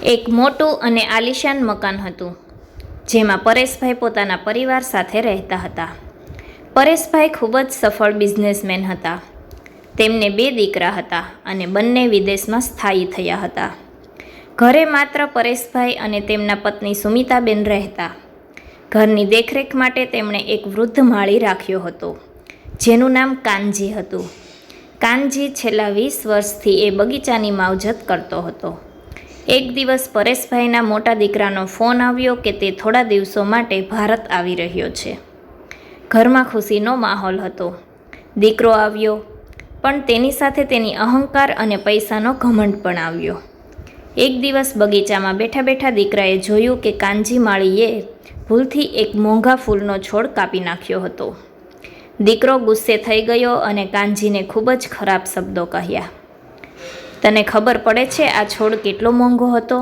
એક મોટું અને આલિશાન મકાન હતું, જેમાં પરેશભાઈ પોતાના પરિવાર સાથે રહેતા હતા. પરેશભાઈ ખૂબ જ સફળ બિઝનેસમેન હતા. તેમને 2 દીકરા હતા અને બંને વિદેશમાં સ્થાયી થયા હતા. ઘરે માત્ર પરેશભાઈ અને તેમના પત્ની સુમિતાબેન રહેતા. ઘરની દેખરેખ માટે તેમણે એક વૃદ્ધ માળી રાખ્યો હતો, જેનું નામ કાનજી હતું. કાનજી છેલ્લા 20 વર્ષથી એ બગીચાની માવજત કરતો હતો. એક દિવસ પરેશભાઈના મોટા દીકરાનો ફોન આવ્યો કે તે થોડા દિવસો માટે ભારત આવી રહ્યો છે. ઘરમાં ખુશીનો માહોલ હતો. દીકરો આવ્યો, પણ તેની સાથે તેની અહંકાર અને પૈસાનો ઘમંડ પણ આવ્યો. એક દિવસ બગીચામાં બેઠા બેઠા દીકરાએ જોયું કે કાનજી માળીએ ભૂલથી એક મોંઘા ફૂલનો છોડ કાપી નાખ્યો હતો. દીકરો ગુસ્સે થઈ ગયો અને કાનજીને ખૂબ જ ખરાબ શબ્દો કહ્યા. તને ખબર પડે છે આ છોડ કેટલો મોંઘો હતો?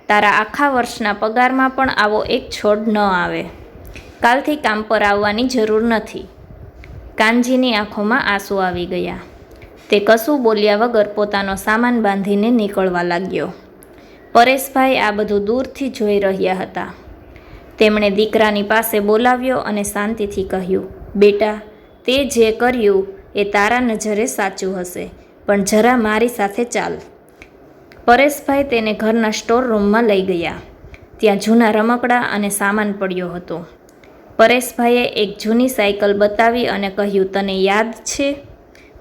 તારા આખા વર્ષના પગારમાં પણ આવો એક છોડ ન આવે. કાલથી કામ પર આવવાની જરૂર નથી. કાનજીની આંખોમાં આંસુ આવી ગયા. તે કશું બોલ્યા વગર પોતાનો સામાન બાંધીને નીકળવા લાગ્યો. પરેશભાઈ આ બધું દૂરથી જોઈ રહ્યા હતા. તેમણે દીકરાની પાસે બોલાવ્યો અને શાંતિથી કહ્યું, બેટા, તે જે કર્યું એ તારા નજરે સાચું હશે, પણ જરા મારી સાથે ચાલ. પરેશભાઈ તેને ઘરના સ્ટોર રૂમમાં લઈ ગયા. ત્યાં જૂના રમકડા અને સામાન પડ્યો હતો. પરેશભાઈએ એક જૂની સાયકલ બતાવી અને કહ્યું, તને યાદ છે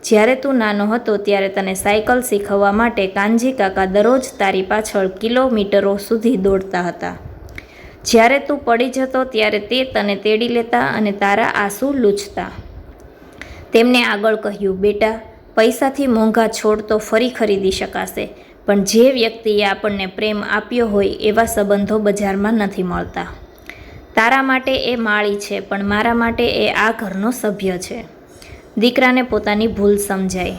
જ્યારે તું નાનો હતો ત્યારે તને સાયકલ શીખવવા માટે કાનજી કાકા દરરોજ તારી પાછળ કિલોમીટરો સુધી દોડતા હતા. જ્યારે તું પડી જતો ત્યારે તે તને તેડી લેતા અને તારા આંસુ લૂછતા. તેમને આગળ કહ્યું, બેટા, પૈસાથી મોંઘા છોડ તો ફરી ખરીદી શકાશે, પણ જે વ્યક્તિએ આપણને પ્રેમ આપ્યો હોય એવા સંબંધો બજારમાં નથી મળતા. તારા માટે એ માળી છે, પણ મારા માટે એ આ ઘરનો સભ્ય છે. દીકરાને પોતાની ભૂલ સમજાઈ.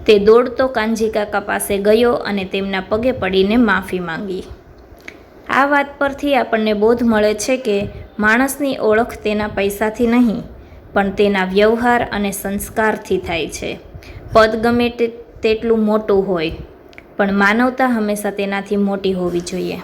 તે દોડતો કાનજી કાકા પાસે ગયો અને તેમના પગે પડીને માફી માંગી. આ વાત પરથી આપણને બોધ મળે છે કે માણસની ઓળખ તેના પૈસાથી નહીં, પણ તેના વ્યવહાર અને સંસ્કારથી થાય છે. પદ ગમે તેટલું મોટું હોય, પણ માનવતા હંમેશા તેનાથી મોટી હોવી જોઈએ.